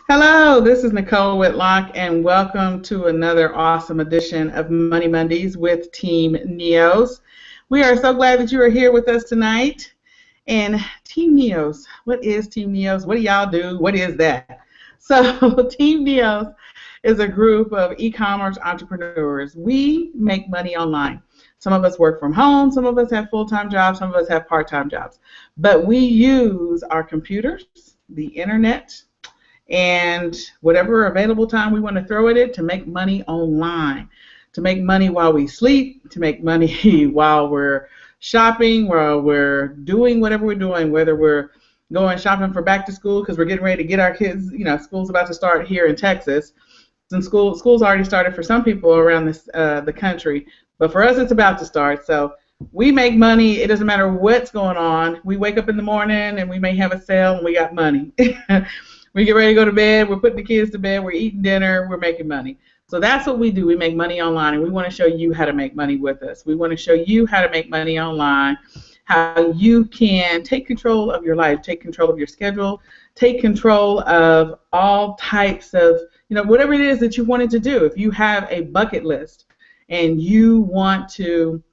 Hello, this is Nicole Whitlock, and welcome to another awesome edition of Money Mondays with Team NEOS. We are so glad that you are here with us tonight. And Team NEOS, what is Team NEOS? What do y'all do? What is that? So, Team NEOS is a group of e-commerce entrepreneurs. We make money online. Some of us work from home, some of us have full-time jobs, some of us have part-time jobs. But we use our computers, the internet, and whatever available time we want to throw at it to make money online, to make money while we sleep, to make money while we're shopping, while we're doing whatever we're doing, whether we're going shopping for back to school because we're getting ready to get our kids, school's about to start here in Texas. And school's already started for some people around the country, but for us it's about to start. So we make money. It doesn't matter what's going on. We wake up in the morning and we may have a sale and we got money. We get ready to go to bed, we're putting the kids to bed, we're eating dinner, we're making money. So that's what we do. We make money online, and we want to show you how to make money with us. We want to show you how to make money online, how you can take control of your life, take control of your schedule, take control of all types of, whatever it is that you wanted to do. If you have a bucket list and you want to,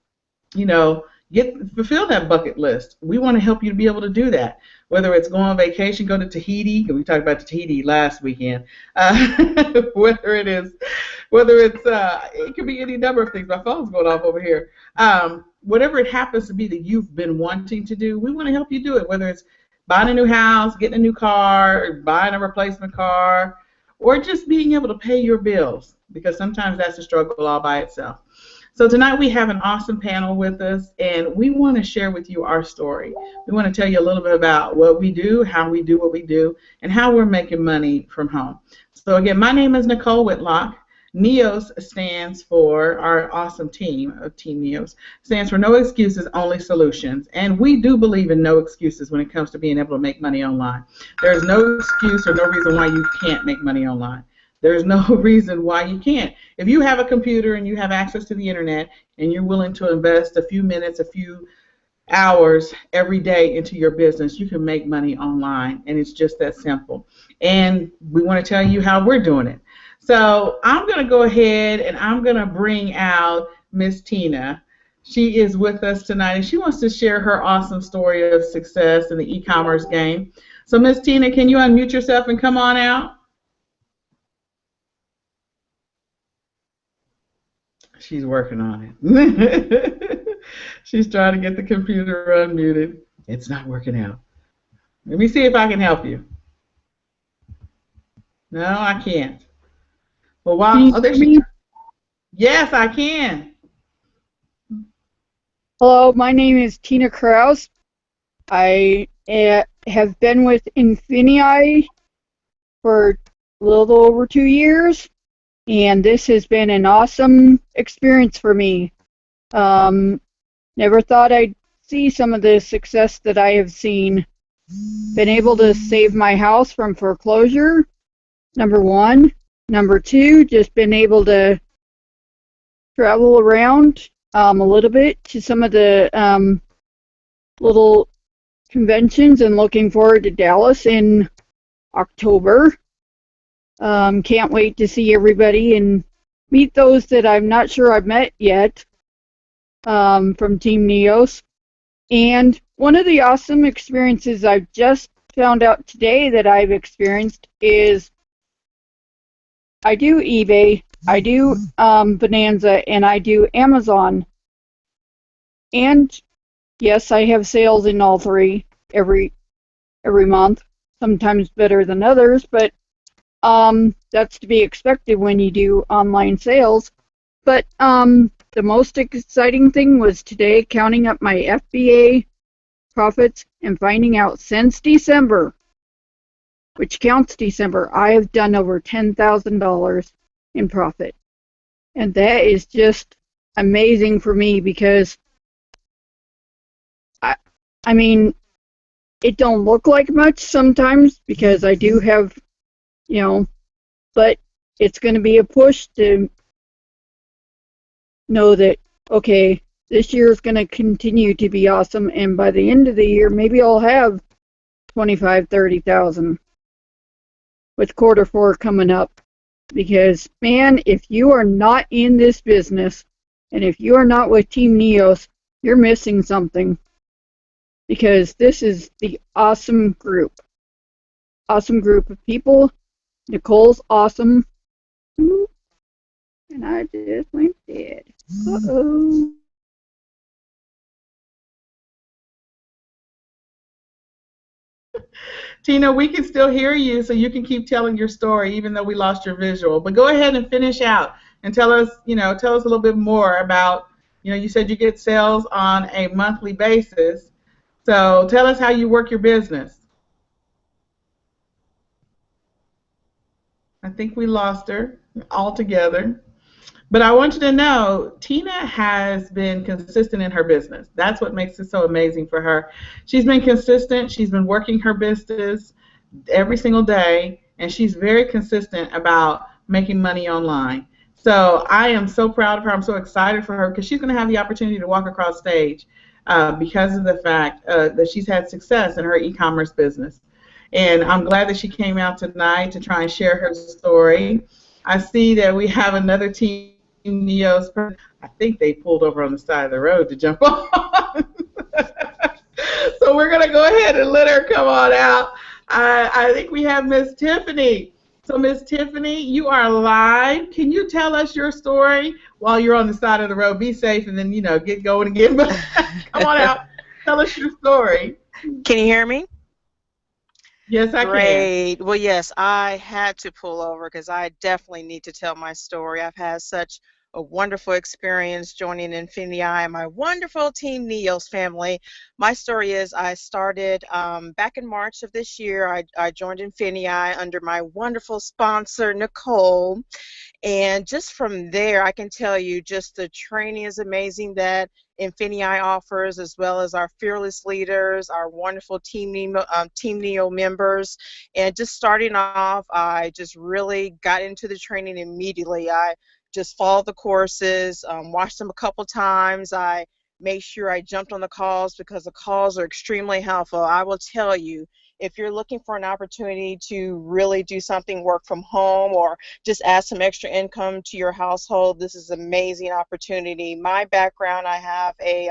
fulfill that bucket list, we want to help you to be able to do that. Whether it's going on vacation, go to Tahiti, we talked about Tahiti last weekend. Whether it could be any number of things. My phone's going off over here. Whatever it happens to be that you've been wanting to do, we want to help you do it. Whether it's buying a new house, getting a new car, or buying a replacement car, or just being able to pay your bills, because sometimes that's a struggle all by itself. So tonight we have an awesome panel with us, and we want to share with you our story. We want to tell you a little bit about what we do, how we do what we do, and how we're making money from home. So again, my name is Nicole Whitlock. NEOS stands for, our awesome team of Team NEOS, stands for No Excuses, Only Solutions. And we do believe in no excuses when it comes to being able to make money online. There is no excuse or no reason why you can't make money online. There's no reason why you can't. If you have a computer and you have access to the internet and you're willing to invest a few minutes, a few hours every day into your business, you can make money online, and it's just that simple. And we want to tell you how we're doing it. So I'm going to go ahead and I'm going to bring out Miss Tina. She is with us tonight, and she wants to share her awesome story of success in the e-commerce game. So Miss Tina, can you unmute yourself and come on out? She's working on it. She's trying to get the computer unmuted. It's not working out. Let me see if I can help you. No, I can't. Well, wow. Oh, there she is. Yes, I can. Hello, my name is Tina Krause. I have been with INFINii for a little over 2 years, and this has been an awesome experience for me. Never thought I'd see some of the success that I have seen. Been able to save my house from foreclosure, number one. Number two, just been able to travel around a little bit to some of the little conventions, and looking forward to Dallas in October. Can't wait to see everybody and meet those that I'm not sure I've met yet from Team NEOS. And one of the awesome experiences I've just found out today that I've experienced is I do eBay, I do Bonanza, and I do Amazon. And yes, I have sales in all three every month, sometimes better than others, but that's to be expected when you do online sales. But the most exciting thing was today counting up my FBA profits and finding out since December, which counts December, I have done over $10,000 in profit. And that is just amazing for me, because I mean, it don't look like much sometimes because I do have, but it's going to be a push to know that, okay, this year is going to continue to be awesome, and by the end of the year, maybe I'll have 25, 30,000. with quarter 4 coming up. Because, man, if you are not in this business and if you are not with Team NEOS, you're missing something. Because this is the awesome group. Awesome group of people. Nicole's awesome. And I just went dead. Uh-oh. Tina, we can still hear you, so you can keep telling your story, even though we lost your visual. But go ahead and finish out and tell us a little bit more about, you said you get sales on a monthly basis. So tell us how you work your business. I think we lost her altogether. But I want you to know Tina has been consistent in her business. That's what makes it so amazing for her. She's been consistent. She's been working her business every single day, and she's very consistent about making money online. So I am so proud of her. I'm so excited for her because she's going to have the opportunity to walk across stage because of the fact that she's had success in her e-commerce business. And I'm glad that she came out tonight to try and share her story. I see that we have another Team NEOS person. I think they pulled over on the side of the road to jump on. So we're going to go ahead and let her come on out. I think we have Miss Tiffany. So Miss Tiffany, you are live. Can you tell us your story while you're on the side of the road? Be safe and then, get going again. But come on out. Tell us your story. Can you hear me? Yes, I can. Great. Well, yes, I had to pull over because I definitely need to tell my story. I've had such a wonderful experience joining INFINii and my wonderful Team NEOS family. My story is I started back in March of this year. I joined INFINii under my wonderful sponsor, Nicole. And just from there, I can tell you just the training is amazing that INFINii offers, as well as our fearless leaders, our wonderful Team Neo members. And just starting off, I just really got into the training immediately. I just followed the courses, watched them a couple times. I made sure I jumped on the calls because the calls are extremely helpful. I will tell you, if you're looking for an opportunity to really do something, work from home, or just add some extra income to your household, this is an amazing opportunity. My background, I have a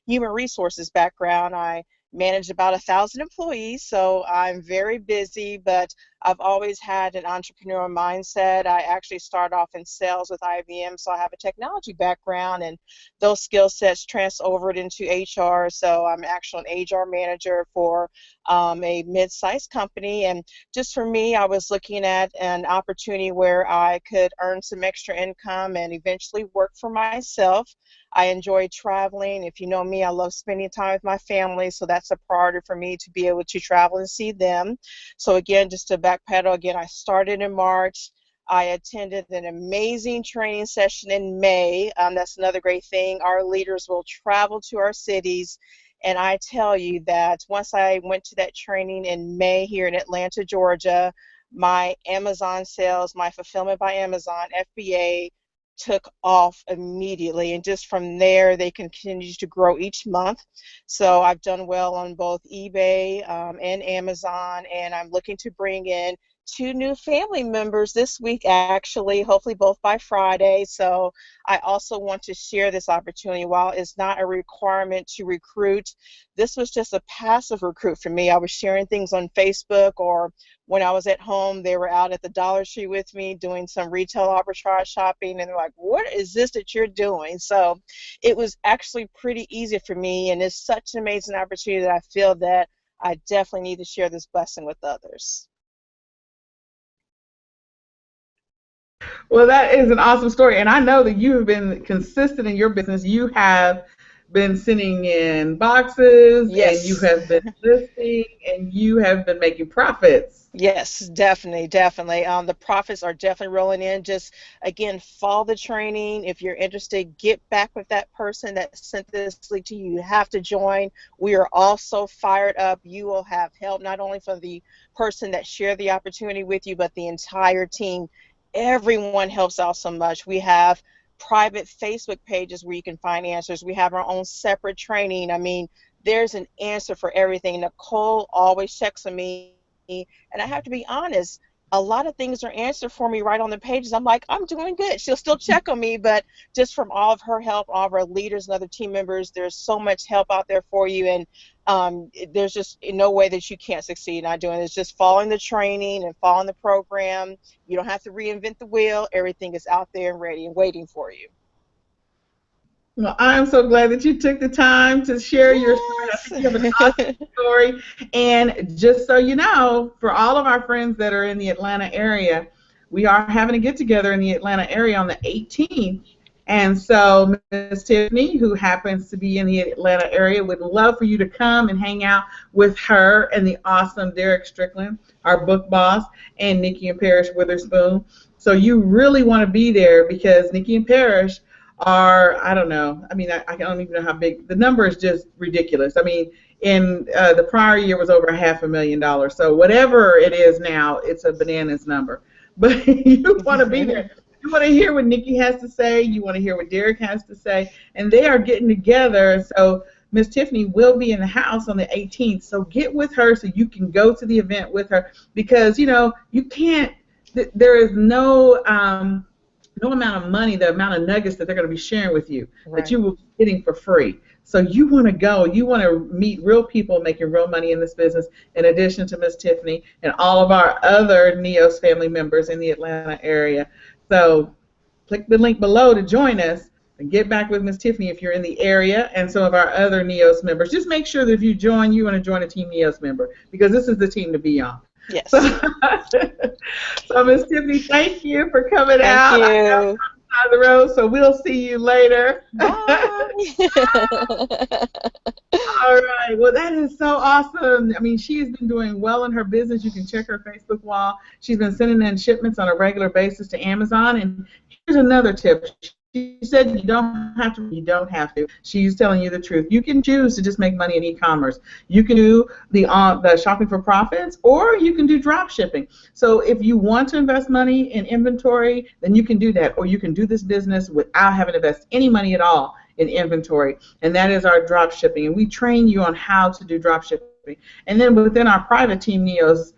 human resources background. I manage about 1,000 employees, so I'm very busy, but I've always had an entrepreneurial mindset. I actually started off in sales with IBM, so I have a technology background, and those skill sets transferred into HR. So I'm actually an HR manager for a mid-sized company. And just for me, I was looking at an opportunity where I could earn some extra income and eventually work for myself. I enjoy traveling. If you know me, I love spending time with my family, so that's a priority for me to be able to travel and see them. So again, just to backpedal, again, I started in March. I attended an amazing training session in May. That's another great thing. Our leaders will travel to our cities. And I tell you that once I went to that training in May here in Atlanta, Georgia, my Amazon sales, my Fulfillment by Amazon, FBA, took off immediately. And just from there, they continue to grow each month. So I've done well on both eBay and Amazon, and I'm looking to bring in 2 new family members this week, actually, hopefully both by Friday. So I also want to share this opportunity. While it's not a requirement to recruit, this was just a passive recruit for me. I was sharing things on Facebook, or when I was at home, they were out at the Dollar Tree with me doing some retail arbitrage shopping, and they're like, what is this that you're doing? So it was actually pretty easy for me, and it's such an amazing opportunity that I feel that I definitely need to share this blessing with others. Well, that is an awesome story. And I know that you have been consistent in your business. You have been sending in boxes and you Yes. have been listing and you have been making profits. Yes, definitely, definitely. The profits are definitely rolling in. Just again, follow the training. If you're interested, get back with that person that sent this link to you. You have to join. We are all so fired up. You will have help not only from the person that shared the opportunity with you, but the entire team. Everyone helps out so much. We have private Facebook pages where you can find answers. We have our own separate training. I mean, there's an answer for everything. Nicole always checks on me. And I have to be honest, a lot of things are answered for me right on the pages. I'm like, I'm doing good. She'll still check on me, but just from all of her help, all of our leaders and other team members, there's so much help out there for you. And there's just no way that you can't succeed not doing it. It's just following the training and following the program. You don't have to reinvent the wheel. Everything is out there and ready and waiting for you. Well, I'm so glad that you took the time to share your story. I think you have an awesome story. And just so you know, for all of our friends that are in the Atlanta area, we are having a get-together in the Atlanta area on the 18th. And so Ms. Tiffany, who happens to be in the Atlanta area, would love for you to come and hang out with her and the awesome Derek Strickland, our book boss, and Nikki and Parrish Witherspoon. So you really want to be there because Nikki and Parrish are, I don't know, I mean, I don't even know how big, the number is just ridiculous. I mean, in the prior year was over $500,000. So whatever it is now, it's a bananas number. But you want to be there. You want to hear what Nikki has to say. You want to hear what Derek has to say. And they are getting together. So Miss Tiffany will be in the house on the 18th. So get with her so you can go to the event with her. Because, you know, you can't, there is no amount of money, the amount of nuggets that they're going to be sharing with you that you will be getting for free. So you want to go. You want to meet real people making real money in this business, in addition to Miss Tiffany and all of our other NEOS family members in the Atlanta area. So click the link below to join us and get back with Miss Tiffany if you're in the area and some of our other NEOS members. Just make sure that if you join, you want to join a Team NEOS member because this is the team to be on. Yes. So Miss Tiffany, thank you for coming out. Thank you. I know you're on the road, so we'll see you later. Bye. All right. Well, that is so awesome. I mean, she has been doing well in her business. You can check her Facebook wall. She's been sending in shipments on a regular basis to Amazon. And here's another tip. She said you don't have to. You don't have to. She's telling you the truth. You can choose to just make money in e-commerce. You can do the shopping for profits, or you can do drop shipping. So if you want to invest money in inventory, then you can do that, or you can do this business without having to invest any money at all in inventory, and that is our drop shipping. And we train you on how to do drop shipping. And then within our private Team NEOS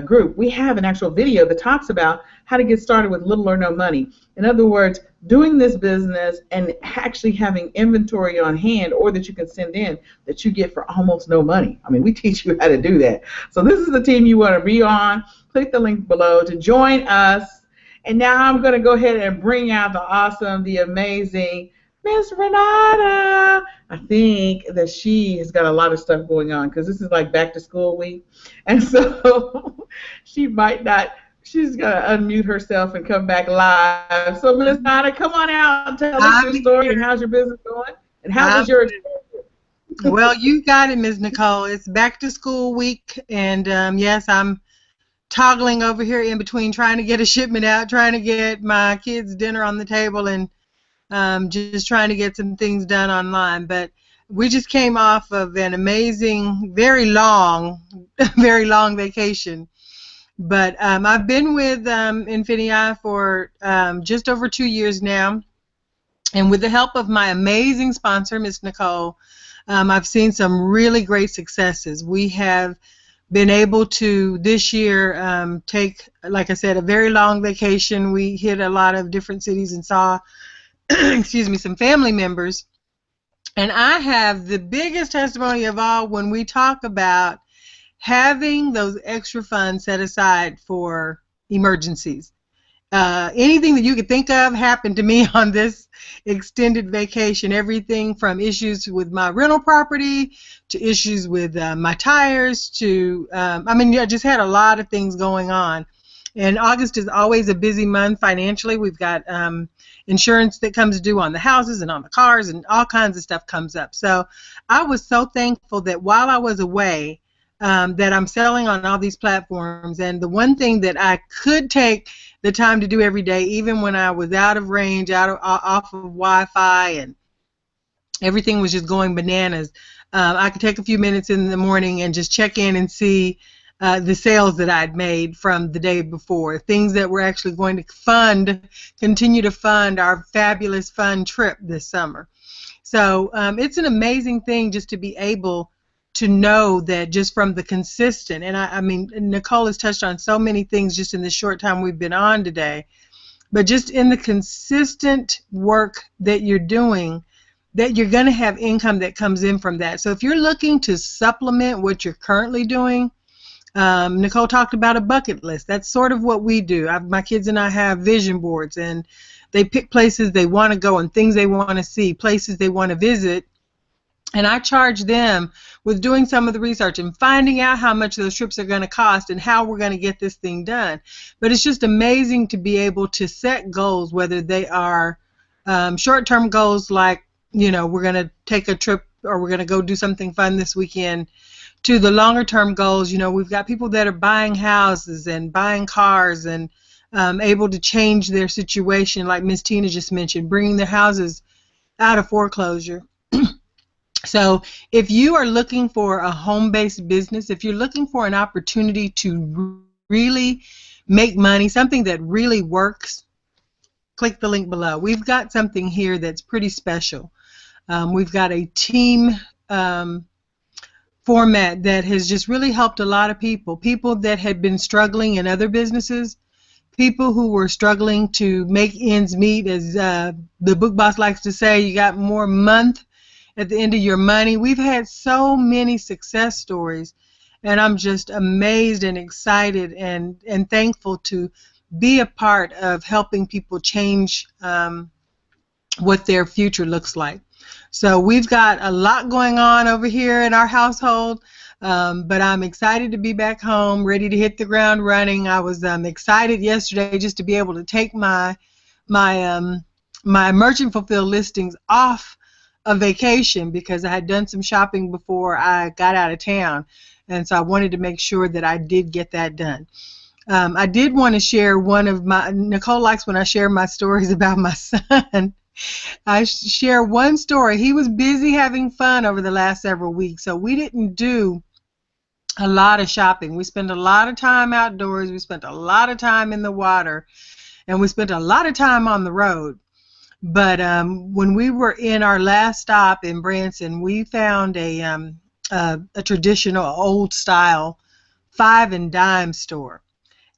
group, we have an actual video that talks about how to get started with little or no money. In other words, doing this business and actually having inventory on hand or that you can send in that you get for almost no money. I mean, we teach you how to do that. So this is the team you want to be on. Click the link below to join us. And now I'm going to go ahead and bring out the awesome, the amazing Miss Renata. I think that she has got a lot of stuff going on because this is like back to school week. And so she might not, she's going to unmute herself and come back live. So Miss Renata, come on out and tell us your story and how's your business going? And how was your experience? Well, you got it, Ms. Nicole. It's back to school week. And yes, I'm toggling over here in between trying to get a shipment out, trying to get my kids' dinner on the table, and just trying to get some things done online. But we just came off of an amazing, very long vacation. But I've been with INFINii for just over 2 years now. And with the help of my amazing sponsor, Ms. Nicole, I've seen some really great successes. We have been able to, this year, take, like I said, a very long vacation. We hit a lot of different cities and saw excuse me, some family members. And I have the biggest testimony of all when we talk about having those extra funds set aside for emergencies. Anything that you could think of happened to me on this extended vacation. Everything from issues with my rental property to issues with my tires to, I mean, I just had a lot of things going on. And August is always a busy month financially. We've got insurance that comes due on the houses and on the cars, and all kinds of stuff comes up. So I was so thankful that while I was away, that I'm selling on all these platforms. And the one thing that I could take the time to do every day, even when I was out of range, off of Wi-Fi, and everything was just going bananas, I could take a few minutes in the morning and just check in and see the sales that I'd made from the day before, things that were actually going to continue to fund our fabulous fun trip this summer. So it's an amazing thing just to be able to know that just from the consistent, and I mean, Nicole has touched on so many things just in the short time we've been on today, but just in the consistent work that you're doing, that you're going to have income that comes in from that. So if you're looking to supplement what you're currently doing, Nicole talked about a bucket list. That's sort of what we do. My kids and I have vision boards, and they pick places they want to go and things they want to see, places they want to visit. And I charge them with doing some of the research and finding out how much those trips are going to cost and how we're going to get this thing done. But it's just amazing to be able to set goals, whether they are short-term goals like, you know, we're going to take a trip or we're going to go do something fun this weekend, to the longer-term goals. You know, we've got people that are buying houses and buying cars and able to change their situation, like Ms. Tina just mentioned, bringing their houses out of foreclosure. So if you are looking for a home-based business, if you're looking for an opportunity to really make money, something that really works, click the link below. We've got something here that's pretty special. We've got a team format that has just really helped a lot of people that had been struggling in other businesses, people who were struggling to make ends meet. As the book boss likes to say, you got more month at the end of your money. We've had so many success stories, and I'm just amazed and excited and thankful to be a part of helping people change what their future looks like. So we've got a lot going on over here in our household, but I'm excited to be back home, ready to hit the ground running. I was excited yesterday just to be able to take my merchant fulfilled listings off a vacation because I had done some shopping before I got out of town, and so I wanted to make sure that I did get that done. I did want to share one of my, Nicole likes when I share my stories about my son. I share one story. He was busy having fun over the last several weeks, so we didn't do a lot of shopping. We spent a lot of time outdoors, we spent a lot of time in the water, and we spent a lot of time on the road. But when we were in our last stop in Branson, we found a traditional old-style 5 and dime store,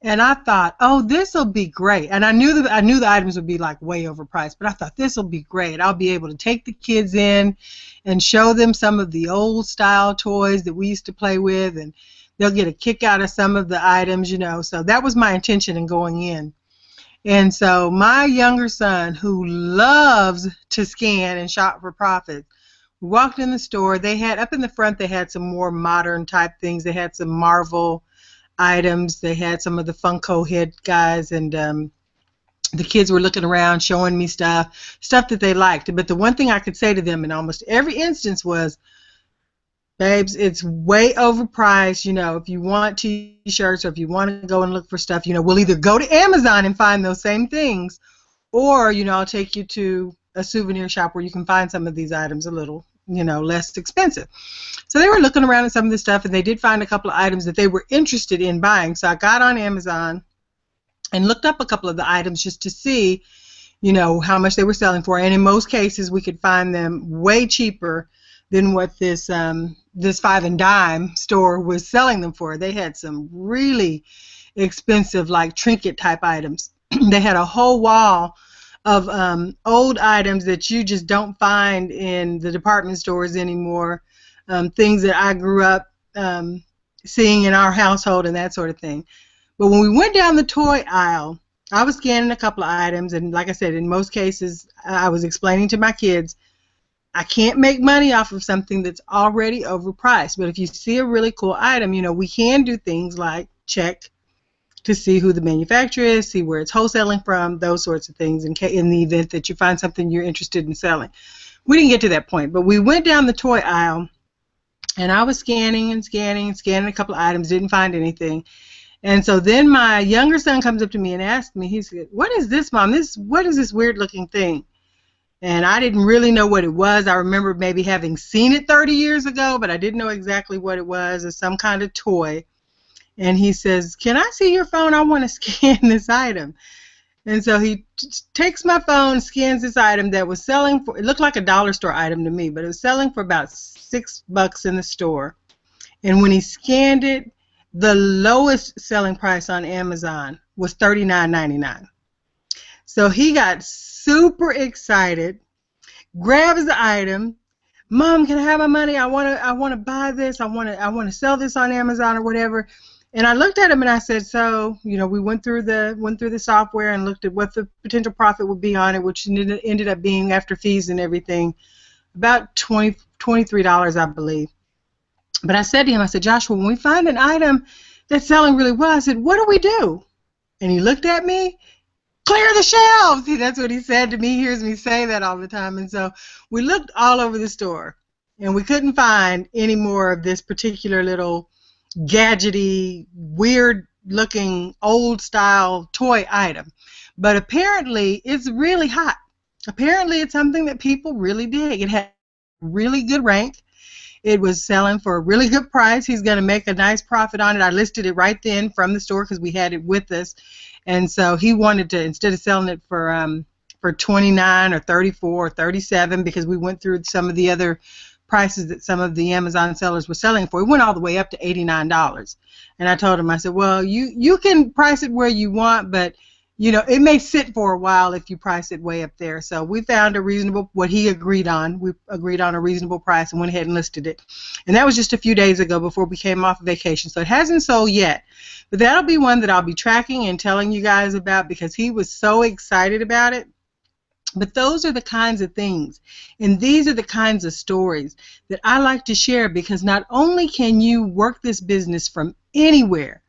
and I thought, oh, this will be great. And I knew the items would be like way overpriced, but I thought this will be great. I'll be able to take the kids in and show them some of the old-style toys that we used to play with, and they'll get a kick out of some of the items, you know. So that was my intention in going in. And so my younger son, who loves to scan and shop for profit, walked in the store. They had, up in the front, they had some more modern type things. They had some Marvel items. They had some of the Funko head guys, and the kids were looking around, showing me stuff that they liked. But the one thing I could say to them in almost every instance was, babes, it's way overpriced. You know, if you want t-shirts or if you want to go and look for stuff, you know, we'll either go to Amazon and find those same things, or, you know, I'll take you to a souvenir shop where you can find some of these items a little, you know, less expensive. So they were looking around at some of this stuff, and they did find a couple of items that they were interested in buying. So I got on Amazon and looked up a couple of the items just to see, you know, how much they were selling for. And in most cases, we could find them way cheaper than what this 5 and dime store was selling them for. They had some really expensive, like, trinket type items. They had a whole wall of old items that you just don't find in the department stores anymore, things that I grew up seeing in our household and that sort of thing. But when we went down the toy aisle, I was scanning a couple of items, and like I said, in most cases, I was explaining to my kids, I can't make money off of something that's already overpriced. But if you see a really cool item, you know, we can do things like check to see who the manufacturer is, see where it's wholesaling from, those sorts of things in the event that you find something you're interested in selling. We didn't get to that point, but we went down the toy aisle, and I was scanning and scanning and scanning a couple of items, didn't find anything. And so then my younger son comes up to me and asks me, he said, "What is this, Mom? What is this weird looking thing?" And I didn't really know what it was. I remember maybe having seen it 30 years ago, but I didn't know exactly what it was. It's some kind of toy. And he says, "Can I see your phone? I want to scan this item." And so he takes my phone, scans this item that was selling for, it looked like a dollar store item to me, but it was selling for about $6 in the store. And when he scanned it, the lowest selling price on Amazon was $39.99. So he got super excited, grabs the item. Mom, can I have my money? I want to buy this. I want to sell this on Amazon or whatever. And I looked at him and I said, so, we went through the software and looked at what the potential profit would be on it, which ended up being, after fees and everything, about $23, I believe. But I said to him, I said, Joshua, when we find an item that's selling really well, I said, what do we do? And he looked at me. Clear the shelves. See, that's what he said to me. He hears me say that all the time. And so we looked all over the store, and we couldn't find any more of this particular little gadgety, weird-looking, old-style toy item. But apparently, it's really hot. Apparently, it's something that people really dig. It had really good rank. It was selling for a really good price. He's going to make a nice profit on it. I listed it right then from the store because we had it with us. And so he wanted to, instead of selling it for $29 or $34 or $37, because we went through some of the other prices that some of the Amazon sellers were selling for, it went all the way up to $89. And I told him, I said, well, you can price it where you want, but it may sit for a while if you price it way up there. So we found a reasonable, what he agreed on. We agreed on a reasonable price and went ahead and listed it. And that was just a few days ago before we came off of vacation. So it hasn't sold yet. But that'll be one that I'll be tracking and telling you guys about because he was so excited about it. But those are the kinds of things, and these are the kinds of stories that I like to share, because not only can you work this business from anywhere,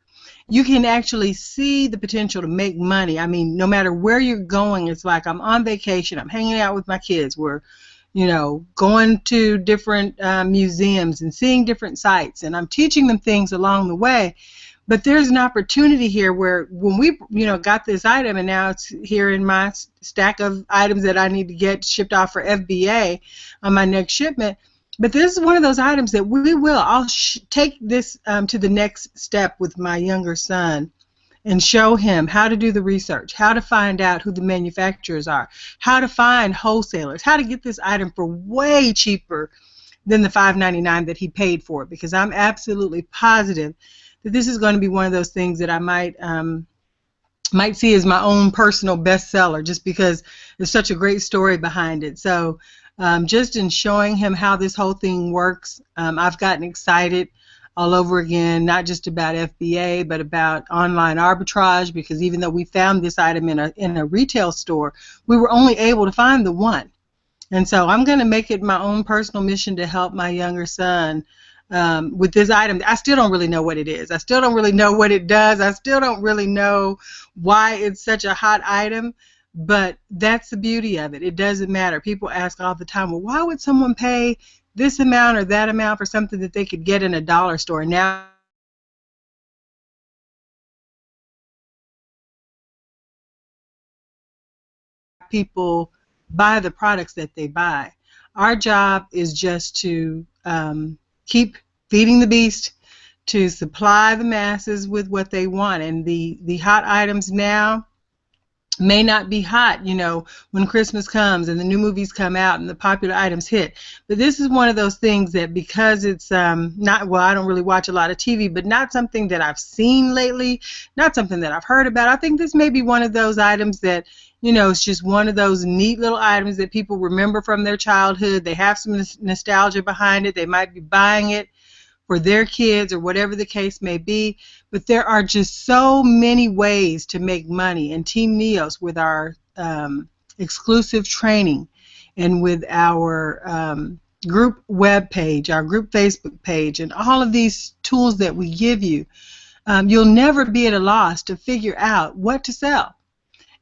you can actually see the potential to make money. I mean, no matter where you're going, it's like I'm on vacation, I'm hanging out with my kids, we're going to different museums and seeing different sites, and I'm teaching them things along the way. But there's an opportunity here where when we, got this item, and now it's here in my stack of items that I need to get shipped off for FBA on my next shipment. But this is one of those items that I'll take this to the next step with my younger son and show him how to do the research, how to find out who the manufacturers are, how to find wholesalers, how to get this item for way cheaper than the $5.99 that he paid for it, because I'm absolutely positive that this is going to be one of those things that I might see as my own personal bestseller, just because there's such a great story behind it. So just in showing him how this whole thing works, I've gotten excited all over again, not just about FBA, but about online arbitrage, because even though we found this item in a retail store, we were only able to find the one. And so I'm going to make it my own personal mission to help my younger son with this item. I still don't really know what it is. I still don't really know what it does. I still don't really know why it's such a hot item, but that's the beauty of it. It doesn't matter. People ask all the time, well, why would someone pay this amount or that amount for something that they could get in a dollar store? Now people buy the products that they buy. Our job is just to keep feeding the beast, to supply the masses with what they want. And the hot items now may not be hot, when Christmas comes and the new movies come out and the popular items hit. But this is one of those things that, because it's not, well, I don't really watch a lot of TV, but not something that I've seen lately, not something that I've heard about. I think this may be one of those items that, it's just one of those neat little items that people remember from their childhood. They have some nostalgia behind it. They might be buying it for their kids or whatever the case may be. But there are just so many ways to make money. And Team NEOS, with our exclusive training and with our group web page, our group Facebook page, and all of these tools that we give you, you'll never be at a loss to figure out what to sell.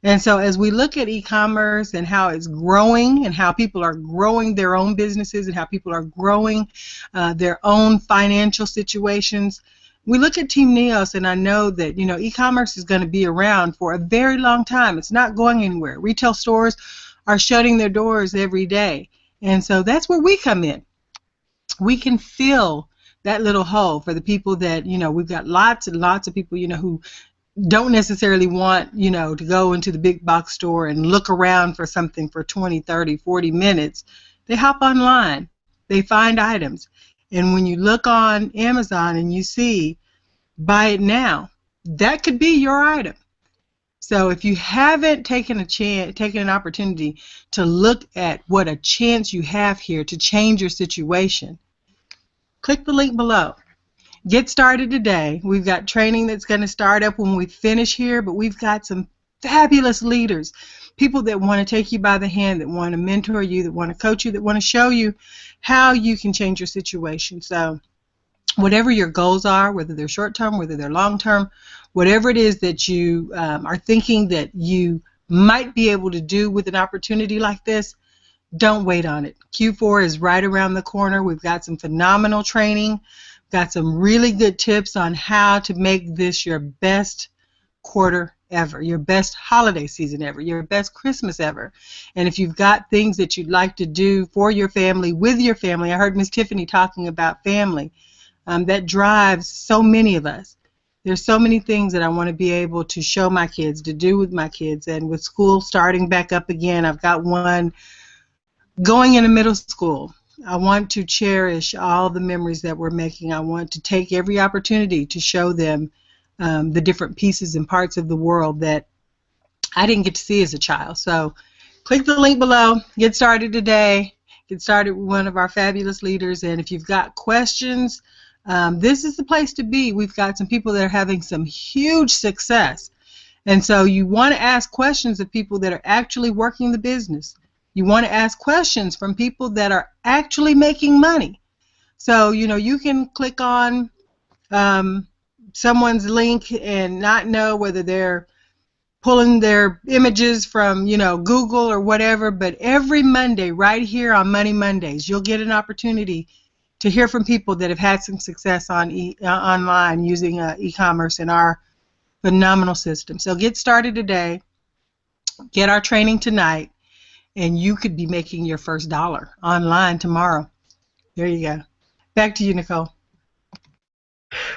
And so as we look at e-commerce and how it's growing and how people are growing their own businesses and how people are growing their own financial situations, we look at Team NEOS, and I know that e-commerce is going to be around for a very long time. It's not going anywhere. Retail stores are shutting their doors every day. And so that's where we come in. We can fill that little hole for the people that, we've got lots and lots of people, who don't necessarily want, to go into the big box store and look around for something for 20, 30, 40 minutes. They hop online. They find items. And when you look on Amazon and you see buy it now, that could be your item. So if you haven't taken an opportunity to look at what a chance you have here to change your situation, click the link below. Get started today. We've got training that's going to start up when we finish here, but we've got some fabulous leaders, people that want to take you by the hand, that want to mentor you, that want to coach you, that want to show you how you can change your situation. So whatever your goals are, whether they're short-term, whether they're long-term, whatever it is that you are thinking that you might be able to do with an opportunity like this, don't wait on it. Q4 is right around the corner. We've got some phenomenal training, got some really good tips on how to make this your best quarter ever, your best holiday season ever, your best Christmas ever. And if you've got things that you'd like to do for your family, with your family, I heard Miss Tiffany talking about family. That drives so many of us. There's so many things that I want to be able to show my kids, to do with my kids. And with school starting back up again, I've got one going into middle school. I want to cherish all the memories that we're making. I want to take every opportunity to show them the different pieces and parts of the world that I didn't get to see as a child. So click the link below. Get started today. Get started with one of our fabulous leaders. And if you've got questions, this is the place to be. We've got some people that are having some huge success. And so you want to ask questions of people that are actually working the business. You want to ask questions from people that are actually making money. So, you can click on someone's link and not know whether they're pulling their images from, Google or whatever, but every Monday right here on Money Mondays, you'll get an opportunity to hear from people that have had some success on online using e-commerce in our phenomenal system. So get started today, get our training tonight, and you could be making your first dollar online tomorrow. There you go. Back to you, Nicole.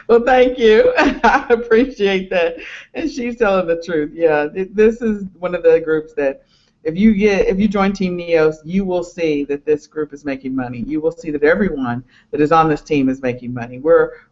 Well, thank you. I appreciate that. And she's telling the truth. Yeah, this is one of the groups that if you join Team NEOS, you will see that this group is making money. You will see that everyone that is on this team is making money.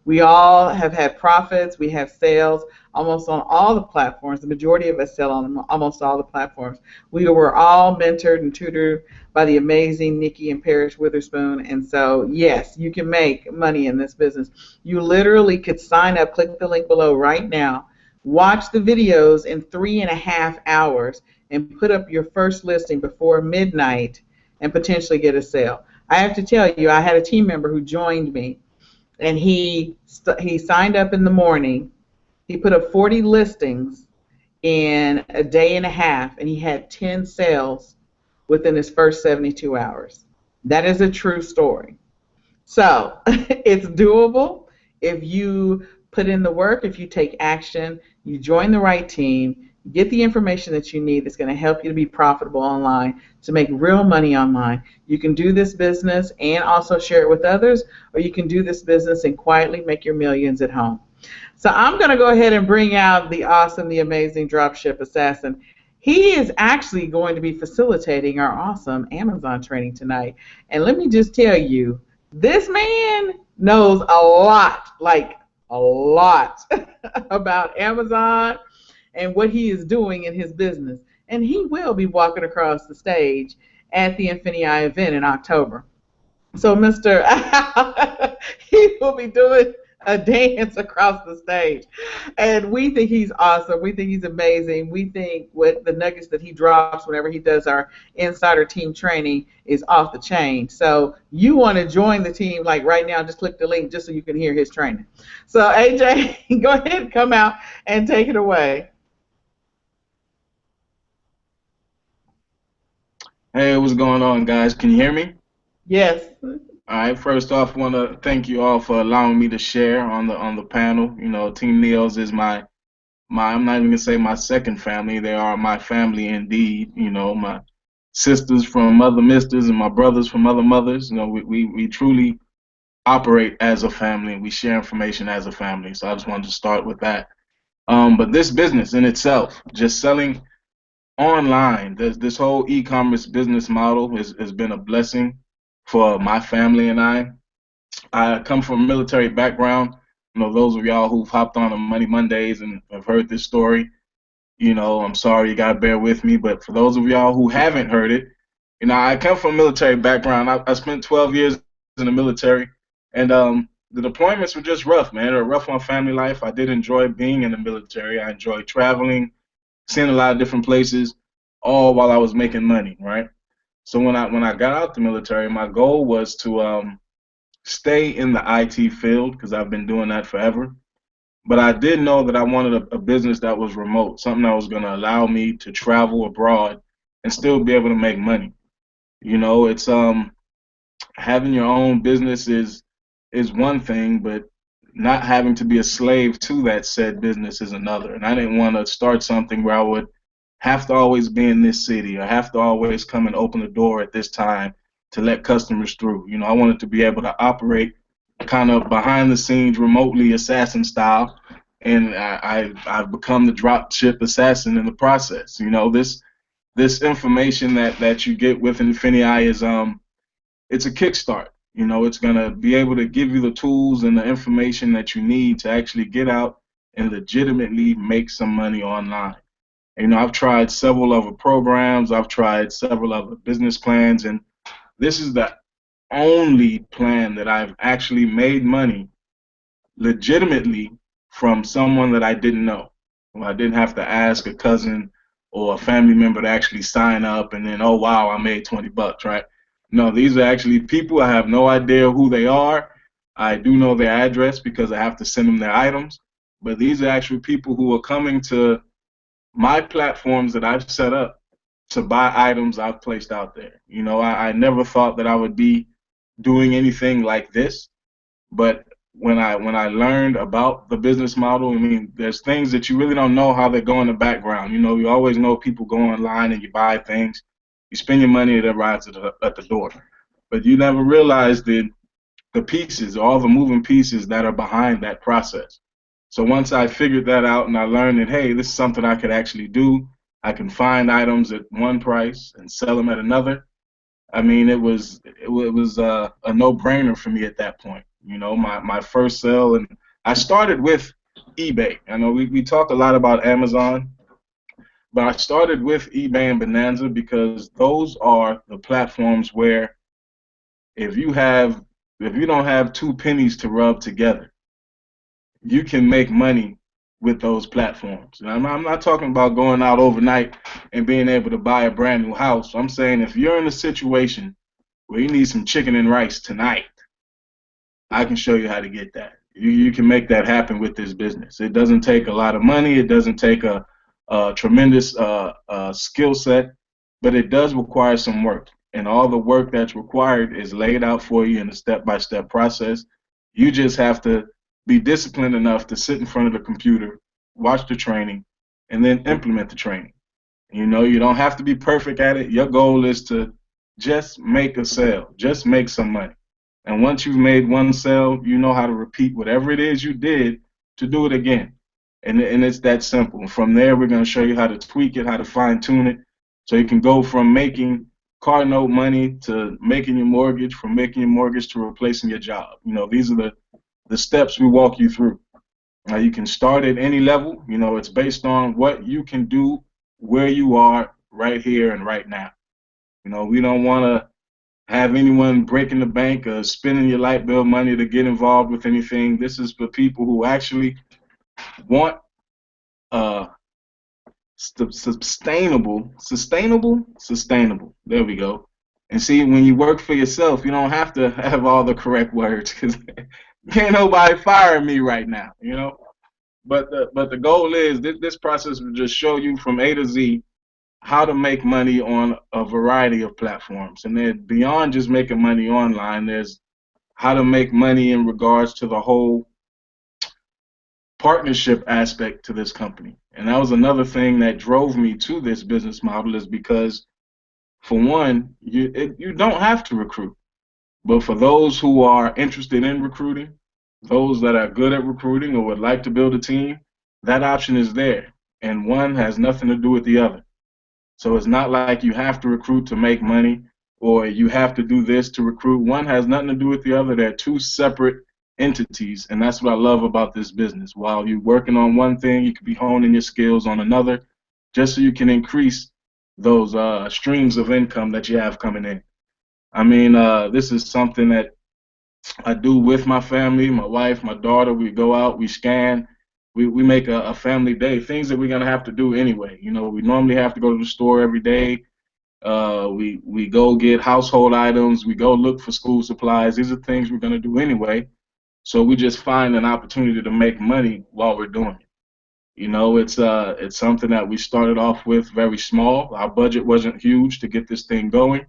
We all have had profits. We have sales almost on all the platforms. The majority of us sell on almost all the platforms. We were all mentored and tutored by the amazing Nikki and Parrish Witherspoon. And so, yes, you can make money in this business. You literally could sign up, click the link below right now, watch the videos in 3.5 hours, and put up your first listing before midnight and potentially get a sale. I have to tell you, I had a team member who joined me, and he signed up in the morning. He put up 40 listings in a day and a half, and he had 10 sales within his first 72 hours. That is a true story. So it's doable if you put in the work, if you take action, you join the right team, get the information that you need that's going to help you to be profitable online, to make real money online. You can do this business and also share it with others, or you can do this business and quietly make your millions at home. So I'm going to go ahead and bring out the awesome, the amazing Dropship Assassin. He is actually going to be facilitating our awesome Amazon training tonight. And let me just tell you, this man knows a lot, like a lot, about Amazon and what he is doing in his business. And he will be walking across the stage at the INFINii event in October. So Mr. he will be doing a dance across the stage. And we think he's awesome. We think he's amazing. We think what the nuggets that he drops whenever he does our insider team training is off the chain. So you want to join the team, like right now, just click the link just so you can hear his training. So AJ, go ahead and come out and take it away. Hey, what's going on, guys? Can you hear me? Yes. All right. First off, I want to thank you all for allowing me to share on the panel. Team NEOS is my I'm not even gonna say my second family. They are my family indeed. My sisters from other misters and my brothers from other mothers. We truly operate as a family and we share information as a family. So I just wanted to start with that. But this business in itself, just selling online, this whole e-commerce business model has been a blessing for my family and I. I come from a military background. You know, those of y'all who've hopped on Money Mondays and have heard this story, you know, I'm sorry, you gotta bear with me. But for those of y'all who haven't heard it, you know, I come from a military background. I spent 12 years in the military, and the deployments were just rough, man. They were rough on family life. I did enjoy being in the military. I enjoyed traveling, seeing a lot of different places, all while I was making money, right? So when I got out the military, my goal was to stay in the IT field because I've been doing that forever. But I did know that I wanted a business that was remote, something that was going to allow me to travel abroad and still be able to make money. You know, it's having your own business is one thing, but not having to be a slave to that said business is another. And I didn't want to start something where I would have to always be in this city or have to always come and open the door at this time to let customers through. You know, I wanted to be able to operate kind of behind the scenes, remotely assassin style, and I've become the drop ship assassin in the process. You know, this information that you get with INFINii is it's a kickstart. You know, it's gonna be able to give you the tools and the information that you need to actually get out and legitimately make some money online. You know, I've tried several other programs, I've tried several other business plans, and this is the only plan that I've actually made money legitimately from someone that I didn't know. Well, I didn't have to ask a cousin or a family member to actually sign up and then, oh wow, I made 20 bucks, right? No, these are actually people. I have no idea who they are. I do know their address because I have to send them their items. But these are actually people who are coming to my platforms that I've set up to buy items I've placed out there. You know, I never thought that I would be doing anything like this, but when I learned about the business model, I mean, there's things that you really don't know how they go in the background. You know, you always know people go online and you buy things, you spend your money, it arrives at the door, but you never realize the pieces, all the moving pieces that are behind that process. So once I figured that out and I learned that, hey, this is something I could actually do, I can find items at one price and sell them at another. I mean, it was a no-brainer for me at that point. You know, my first sale, and I started with eBay. I know we talk a lot about Amazon, but I started with eBay and Bonanza because those are the platforms where if you have if you don't have two pennies to rub together, you can make money with those platforms. And I'm not talking about going out overnight and being able to buy a brand new house. I'm saying if you're in a situation where you need some chicken and rice tonight, I can show you how to get that. You can make that happen with this business. It doesn't take a lot of money. It doesn't take a tremendous skill set, but it does require some work. And all the work that's required is laid out for you in a step-by-step process. You just have to be disciplined enough to sit in front of the computer, watch the training, and then implement the training. You know, you don't have to be perfect at it. Your goal is to just make a sale, just make some money. And once you've made one sale, you know how to repeat whatever it is you did to do it again. And it's that simple. And from there, we're going to show you how to tweak it, how to fine tune it, so you can go from making car note money to making your mortgage, from making your mortgage to replacing your job. You know, these are the steps we walk you through. Now, you can start at any level. You know, it's based on what you can do where you are right here and right now. You know, we don't want to have anyone breaking the bank or spending your light bill money to get involved with anything. This is for people who actually want sustainable. There we go. And see, when you work for yourself, you don't have to have all the correct words because can't nobody fire me right now, you know. But the goal is this process will just show you from A to Z how to make money on a variety of platforms. And then beyond just making money online, there's how to make money in regards to the whole partnership aspect to this company. And that was another thing that drove me to this business model, is because, for one, you don't have to recruit. But for those who are interested in recruiting, those that are good at recruiting or would like to build a team, that option is there. And one has nothing to do with the other. So it's not like you have to recruit to make money. or you have to do this to recruit. One has nothing to do with the other. They're two separate entities, and that's what I love about this business. While you're working on one thing, you could be honing your skills on another, just so you can increase those streams of income that you have coming in. I mean, this is something that I do with my family, my wife, my daughter. We go out, we scan, we make a family day, things that we're going to have to do anyway. You know, we normally have to go to the store every day. We go get household items. We go look for school supplies. These are things we're going to do anyway. So we just find an opportunity to make money while we're doing it. You know, it's something that we started off with very small. Our budget wasn't huge to get this thing going,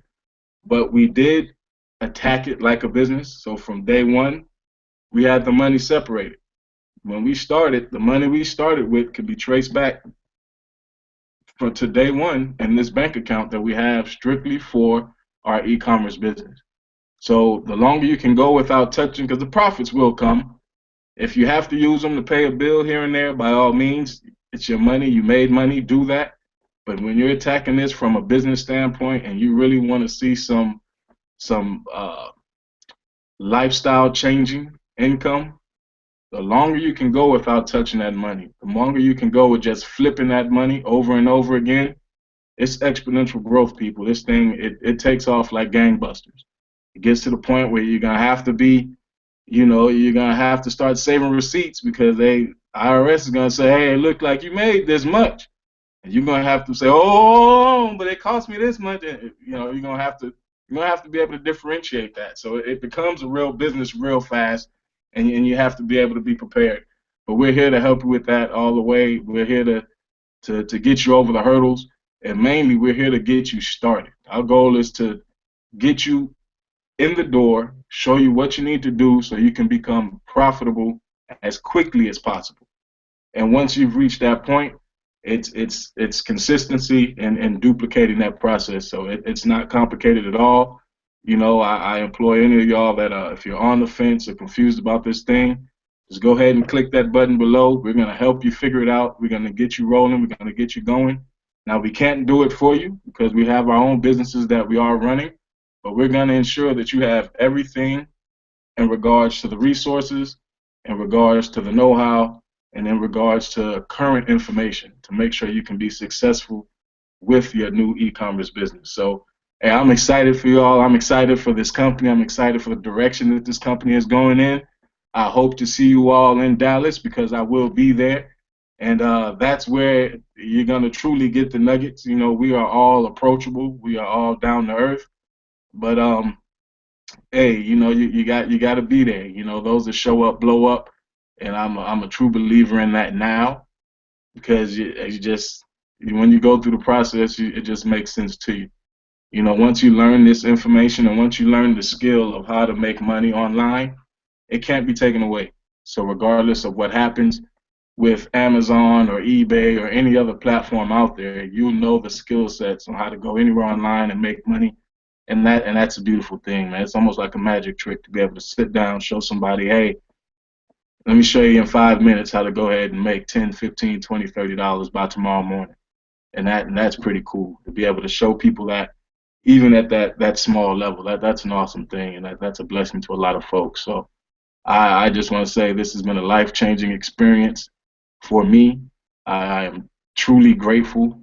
but we did attack it like a business. So from day one, we had the money separated. When we started, the money we started with could be traced back to day one in this bank account that we have strictly for our e-commerce business. So the longer you can go without touching, because the profits will come. If you have to use them to pay a bill here and there, by all means, it's your money. You made money, do that. But when you're attacking this from a business standpoint and you really want to see some lifestyle changing income, the longer you can go without touching that money, the longer you can go with just flipping that money over and over again, it's exponential growth, people. This thing, it takes off like gangbusters. It gets to the point where you're going to have to be, you know, you're going to have to start saving receipts because IRS is going to say, hey, it looked like you made this much. And you're going to have to say, oh, but it cost me this much. And, you know, you're going to have to be able to differentiate that. So it becomes a real business real fast, and you have to be able to be prepared. But we're here to help you with that all the way. We're here to get you over the hurdles, and mainly we're here to get you started. Our goal is to get you in the door, show you what you need to do so you can become profitable as quickly as possible. And once you've reached that point, it's consistency and duplicating that process. So it's not complicated at all. You know, I employ any of y'all that if you're on the fence or confused about this thing, just go ahead and click that button below. We're going to help you figure it out. We're going to get you rolling. We're going to get you going. Now, we can't do it for you because we have our own businesses that we are running, but we're going to ensure that you have everything in regards to the resources, in regards to the know-how, and in regards to current information to make sure you can be successful with your new e-commerce business. So, hey, I'm excited for you all. I'm excited for this company. I'm excited for the direction that this company is going in. I hope to see you all in Dallas because I will be there. And that's where you're going to truly get the nuggets. You know, we are all approachable. We are all down to earth. But, hey, you know, you got to be there. You know, those that show up, blow up. And I'm a true believer in that now because when you go through the process, it just makes sense to you. You know, once you learn this information and once you learn the skill of how to make money online, it can't be taken away. So regardless of what happens with Amazon or eBay or any other platform out there, you'll know the skill sets on how to go anywhere online and make money. And that's a beautiful thing, man. It's almost like a magic trick to be able to sit down, show somebody, hey, let me show you in 5 minutes how to go ahead and make $10, $15, $20, $30 by tomorrow morning. And that's pretty cool to be able to show people that even at that small level. That's an awesome thing, and that's a blessing to a lot of folks. So I just want to say this has been a life-changing experience for me. I am truly grateful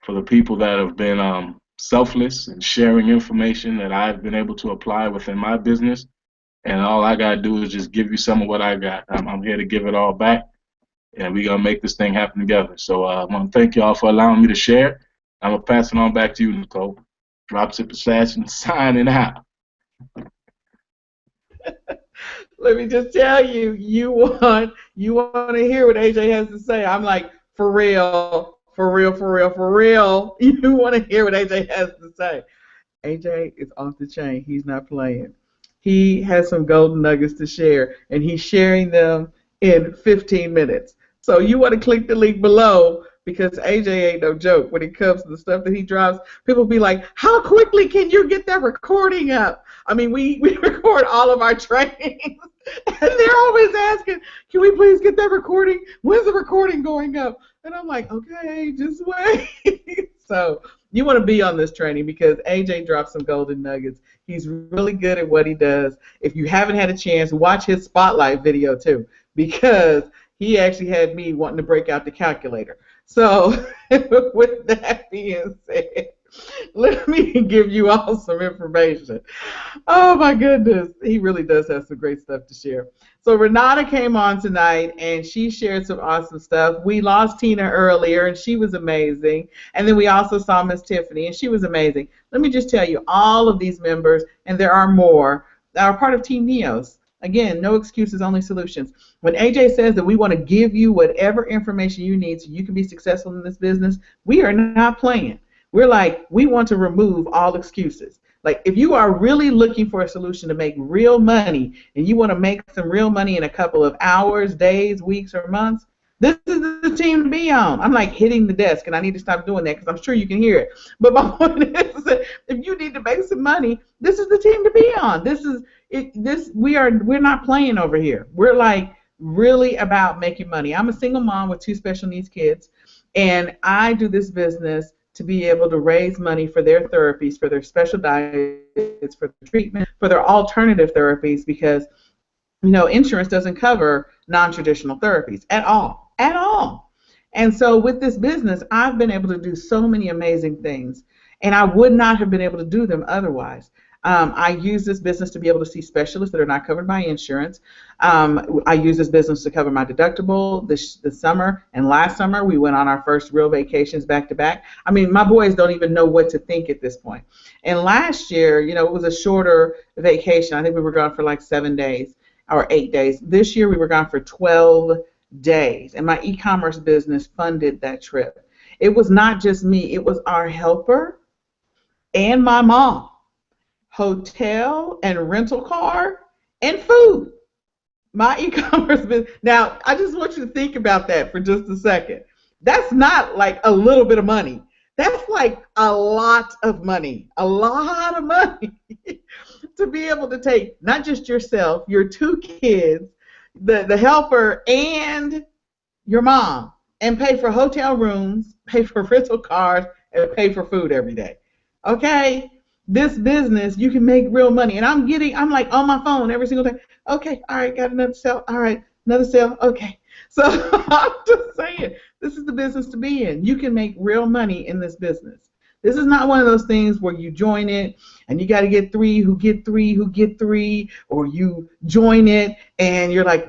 for the people that have been selfless and sharing information that I've been able to apply within my business. And all I got to do is just give you some of what I got. I'm here to give it all back, and we're going to make this thing happen together. So I want to thank you all for allowing me to share. I'm going to pass it on back to you, Nicole. Dropship Assassin signing out. Let me just tell you, you want to hear what AJ has to say. I'm like, for real, for real, for real, for real. You want to hear what AJ has to say. AJ is off the chain. He's not playing. He has some golden nuggets to share, and he's sharing them in 15 minutes. So you want to click the link below because AJ ain't no joke when it comes to the stuff that he drops. People be like, how quickly can you get that recording up? I mean, we record all of our trainings, and they're always asking, can we please get that recording? When's the recording going up? And I'm like, okay, just wait. So you want to be on this training because AJ drops some golden nuggets. He's really good at what he does. If you haven't had a chance, watch his spotlight video too, because he actually had me wanting to break out the calculator. So with that being said, let me give you all some information. Oh my goodness, he really does have some great stuff to share. So Renata came on tonight and she shared some awesome stuff. We lost Tina earlier and she was amazing. And then we also saw Miss Tiffany and she was amazing. Let me just tell you, all of these members, and there are more, are part of Team NEOS. Again, no excuses, only solutions. When AJ says that we want to give you whatever information you need so you can be successful in this business, we are not playing. We're like, we want to remove all excuses. Like, if you are really looking for a solution to make real money and you want to make some real money in a couple of hours, days, weeks, or months, this is the team to be on. I'm like hitting the desk, and I need to stop doing that because I'm sure you can hear it. But my point is that if you need to make some money, this is the team to be on. This is it. We're not playing over here. We're like really about making money. I'm a single mom with 2 special needs kids, and I do this business to be able to raise money for their therapies, for their special diets, for their treatment, for their alternative therapies, because insurance doesn't cover non-traditional therapies at all, at all. And so with this business, I've been able to do so many amazing things, and I would not have been able to do them otherwise. I use this business to be able to see specialists that are not covered by insurance. I use this business to cover my deductible this summer, and last summer we went on our first real vacations back to back. I mean, my boys don't even know what to think at this point. And last year, it was a shorter vacation. I think we were gone for like 7 days or 8 days. This year we were gone for 12 days, and my e-commerce business funded that trip. It was not just me. It was our helper and my mom. Hotel and rental car and food. My e-commerce business. Now, I just want you to think about that for just a second. That's not like a little bit of money. That's like a lot of money. A lot of money to be able to take not just yourself, your 2 kids, the helper, and your mom, and pay for hotel rooms, pay for rental cars, and pay for food every day. Okay? This business, you can make real money. And I'm like on my phone every single day. Okay, all right, got another sale. All right, another sale. Okay. So I'm just saying, this is the business to be in. You can make real money in this business. This is not one of those things where you join it and you got to get 3 who get 3 who get 3, or you join it and you're like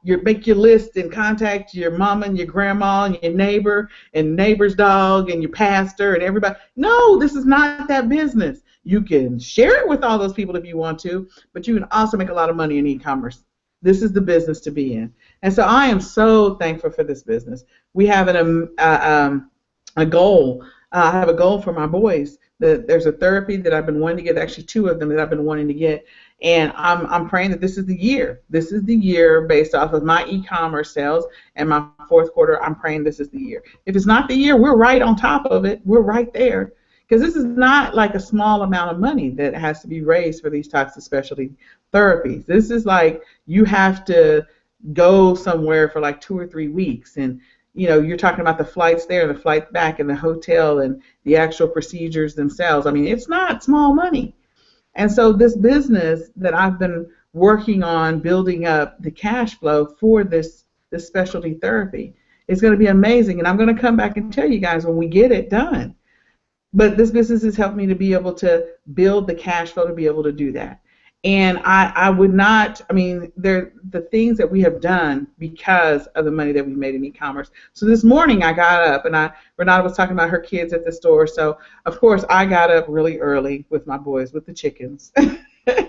make your list and contact your mama and your grandma and your neighbor and neighbor's dog and your pastor and everybody. No, this is not that business. You can share it with all those people if you want to, but you can also make a lot of money in e-commerce. This is the business to be in. And so I am so thankful for this business. We have a goal. I have a goal for my boys. There's a therapy that I've been wanting to get, actually 2 of them that I've been wanting to get, and I'm praying that this is the year. This is the year based off of my e-commerce sales and my 4th quarter. I'm praying this is the year. If it's not the year, we're right on top of it. We're right there, because this is not like a small amount of money that has to be raised for these types of specialty therapies. This is like you have to go somewhere for like 2 or 3 weeks, and you're talking about the flights there, the flight back, and the hotel, and the actual procedures themselves. I mean, it's not small money. And so this business that I've been working on building up the cash flow for this specialty therapy is going to be amazing. And I'm going to come back and tell you guys when we get it done. But this business has helped me to be able to build the cash flow to be able to do that. And I would not, they're the things that we have done because of the money that we made in e-commerce. So this morning I got up, and Renata was talking about her kids at the store. So, of course, I got up really early with my boys, with the chickens.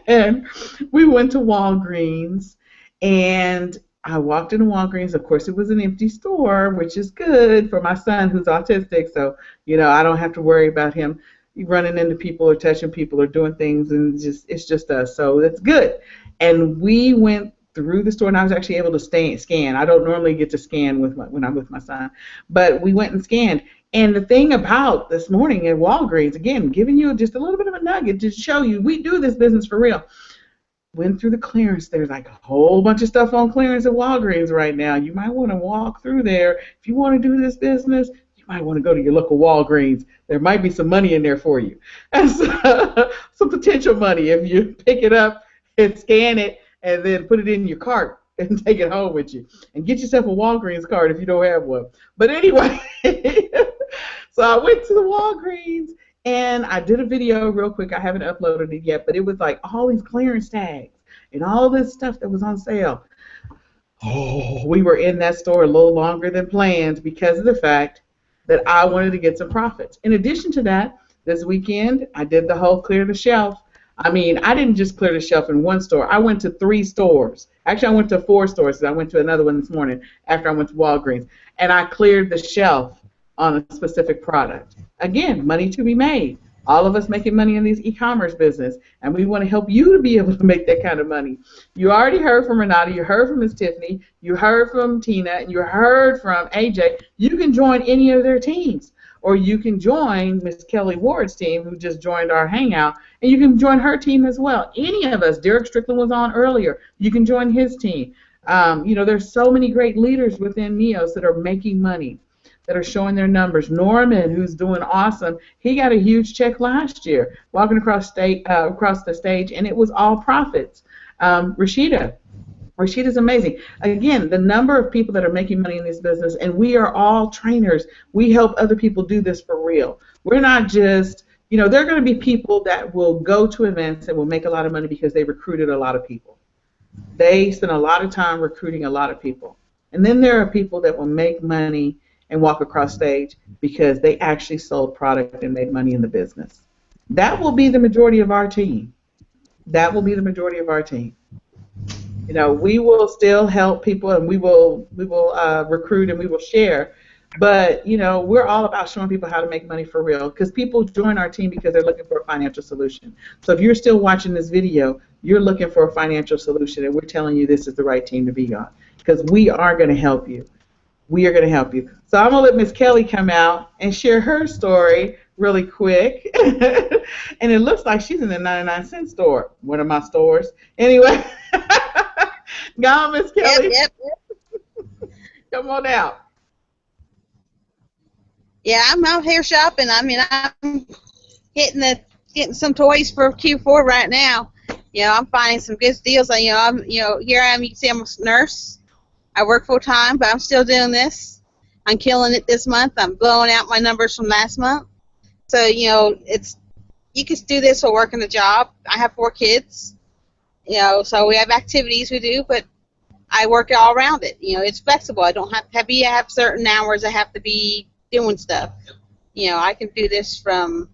And we went to Walgreens, and I walked into Walgreens. Of course, it was an empty store, which is good for my son who's autistic. So, I don't have to worry about him running into people or touching people or doing things, and it's just us. So that's good. And we went through the store, and I was actually able to scan. I don't normally get to scan when I'm with my son, but we went and scanned. And the thing about this morning at Walgreens, again, giving you just a little bit of a nugget to show you we do this business for real. Went through the clearance. There's like a whole bunch of stuff on clearance at Walgreens right now. You might want to walk through there if you want to do this business. You might want to go to your local Walgreens. There might be some money in there for you. And so, some potential money if you pick it up and scan it and then put it in your cart and take it home with you. And get yourself a Walgreens card if you don't have one. But anyway, so I went to the Walgreens and I did a video real quick. I haven't uploaded it yet, but it was like all these clearance tags and all this stuff that was on sale. Oh, we were in that store a little longer than planned because of the fact that I wanted to get some profits. In addition to that, this weekend, I did the whole clear the shelf. I mean, I didn't just clear the shelf in one store. I went to 3 stores. Actually, I went to 4 stores. I went to another one this morning after I went to Walgreens. And I cleared the shelf on a specific product. Again, money to be made. All of us making money in these e-commerce business, and we want to help you to be able to make that kind of money. You already heard from Renata, you heard from Miss Tiffany, you heard from Tina, and you heard from AJ. You can join any of their teams, or you can join Miss Kelly Ward's team, who just joined our Hangout, and you can join her team as well. Any of us. Derek Strickland was on earlier. You can join his team. You know, there's so many great leaders within NEOS that are making money, that are showing their numbers. Norman, who's doing awesome, he got a huge check last year, walking across the stage, and it was all profits. Rashida's amazing. Again, the number of people that are making money in this business, and we are all trainers. We help other people do this for real. We're not just, you know, there are going to be people that will go to events and will make a lot of money because they recruited a lot of people. They spend a lot of time recruiting a lot of people. And then there are people that will make money and walk across stage because they actually sold product and made money in the business. That will be the majority of our team. That will be the majority of our team. You know, we will still help people, and we will recruit, and we will share. But you know, we're all about showing people how to make money for real, because people join our team because they're looking for a financial solution. So if you're still watching this video, you're looking for a financial solution, and we're telling you this is the right team to be on, because we are going to help you. We are going to help you. So I'm going to let Miss Kelly come out and share her story really quick. And it looks like she's in the 99-cent store, one of my stores. Anyway, go on, Miss Kelly. Yep. Come on out. Yeah, I'm out here shopping. I mean, I'm getting some toys for Q4 right now. You know, I'm finding some good deals. Here I am. You can see I'm a nurse. I work full time, but I'm still doing this. I'm killing it this month. I'm blowing out my numbers from last month. So, you know, you can do this while working a job. I have 4 kids, you know, so we have activities we do, but I work all around it. You know, it's flexible. I don't have to have certain hours I have to be doing stuff. You know, I can do this from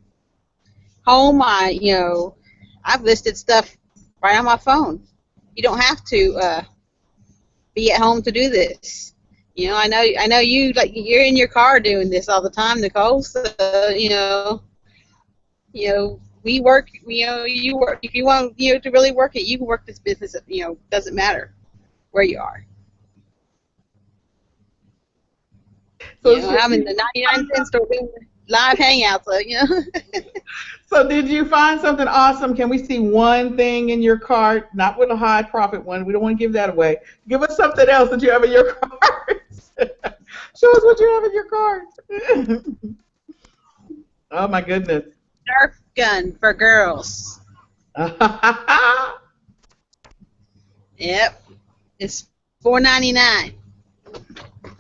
home. I've listed stuff right on my phone. You don't have to be at home to do this. You know, I know you, like, you're in your car doing this all the time, Nicole. So we work. You work. If you want to really work it, you can work this business. Doesn't matter where you are. So I'm in the 99-cent store doing live hangouts. So So did you find something awesome? Can we see one thing in your cart? Not with a high profit one. We don't want to give that away. Give us something else that you have in your cart. Show us what you have in your cart. Oh my goodness. Nerf gun for girls. Yep. It's $4.99.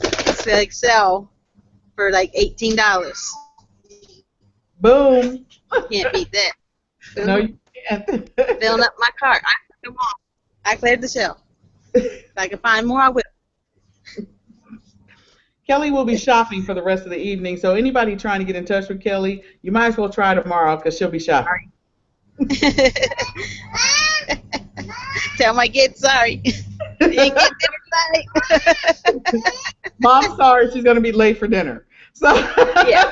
It's like sell for like $18. Boom. Can't beat that. Boom. No, you can't. Filling up my cart. I cleared the shelf. If I can find more, I will. Kelly will be shopping for the rest of the evening, so anybody trying to get in touch with Kelly, you might as well try tomorrow because she'll be shopping. Tell my kids sorry. You ain't get dinner tonight. Mom's sorry she's going to be late for dinner. So. Yeah.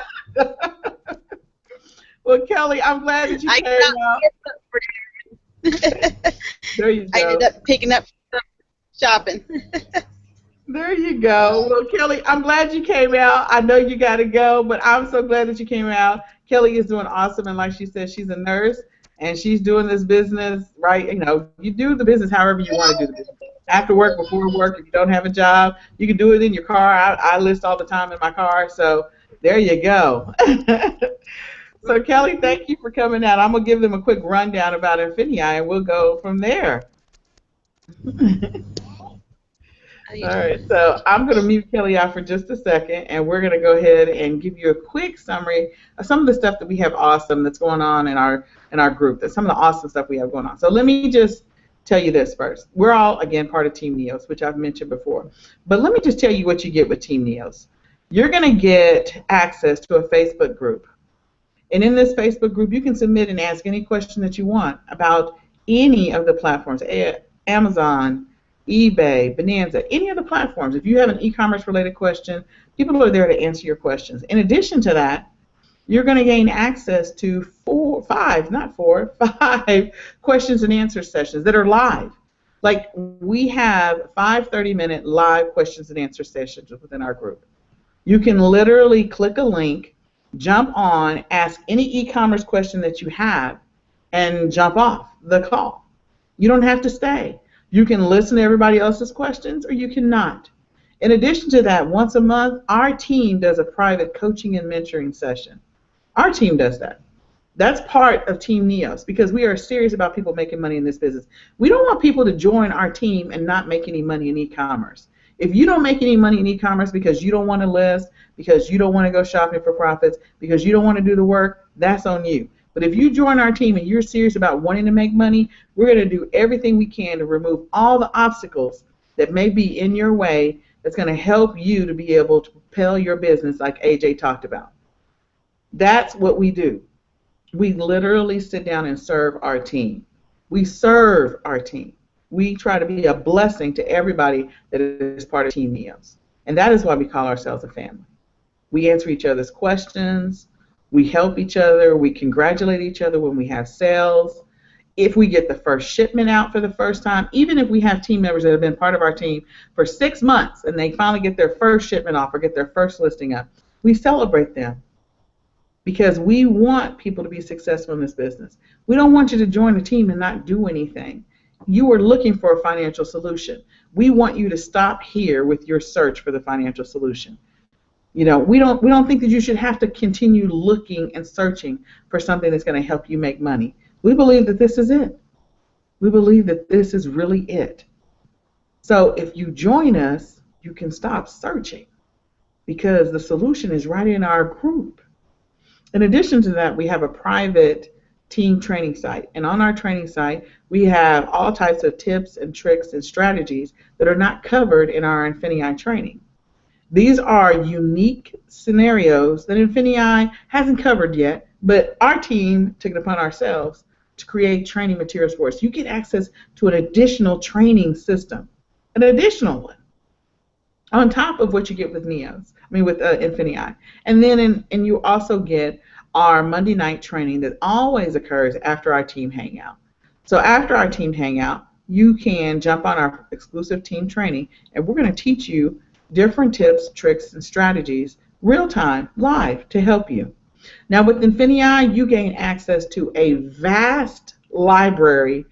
Well, Kelly, I'm glad that you came out. There you go. I ended up picking up shopping. There you go. Well, Kelly, I'm glad you came out. I know you got to go, but I'm so glad that you came out. Kelly is doing awesome, and like she said, she's a nurse, and she's doing this business, right? You know, you do the business however you want to do the business. After work, before work, if you don't have a job, you can do it in your car. I list all the time in my car, so There you go. So Kelly, thank you for coming out. I'm going to give them a quick rundown about INFINii, and we'll go from there. All right, so I'm going to mute Kelly out for just a second, and we're going to go ahead and give you a quick summary of some of the stuff that we have awesome that's going on in our group. That's some of the awesome stuff we have going on. So let me just tell you this first. We're all, again, part of Team NEOS, which I've mentioned before. But let me just tell you what you get with Team NEOS. You're going to get access to a Facebook group. And in this Facebook group, you can submit and ask any question that you want about any of the platforms, Amazon, eBay, Bonanza, any of the platforms. If you have an e-commerce related question, people are there to answer your questions. In addition to that, you're going to gain access to five questions and answer sessions that are live. Like, we have 5 30-minute live questions and answer sessions within our group. You can literally click a link, jump on, ask any e-commerce question that you have, and jump off the call. You don't have to stay. You can listen to everybody else's questions, or you cannot. In addition to that, once a month, our team does a private coaching and mentoring session. Our team does that. That's part of Team NEOS, because we are serious about people making money in this business. We don't want people to join our team and not make any money in e-commerce. If you don't make any money in e-commerce because you don't want to list, because you don't want to go shopping for profits, because you don't want to do the work, that's on you. But if you join our team and you're serious about wanting to make money, we're going to do everything we can to remove all the obstacles that may be in your way that's going to help you to be able to propel your business like AJ talked about. That's what we do. We literally sit down and serve our team. We serve our team. We try to be a blessing to everybody that is part of Team NEOS. And that is why we call ourselves a family. We answer each other's questions. We help each other. We congratulate each other when we have sales. If we get the first shipment out for the first time, even if we have team members that have been part of our team for 6 months and they finally get their first shipment off or get their first listing up, we celebrate them, because we want people to be successful in this business. We don't want you to join a team and not do anything. You are looking for a financial solution. We want you to stop here with your search for the financial solution. You know, we don't think that you should have to continue looking and searching for something that's going to help you make money. We believe that this is it. We believe that this is really it. So if you join us, you can stop searching, because the solution is right in our group. In addition to that, we have a private team training site. And on our training site, we have all types of tips and tricks and strategies that are not covered in our INFINii training. These are unique scenarios that INFINii hasn't covered yet, but our team took it upon ourselves to create training materials for us. You get access to an additional training system, an additional one, on top of what you get with INFINii. And then and you also get our Monday night training that always occurs after our team hangout. So after our team hangout, you can jump on our exclusive team training, and we're going to teach you different tips, tricks, and strategies, real time, live, to help you. Now with INFINii, you gain access to a vast library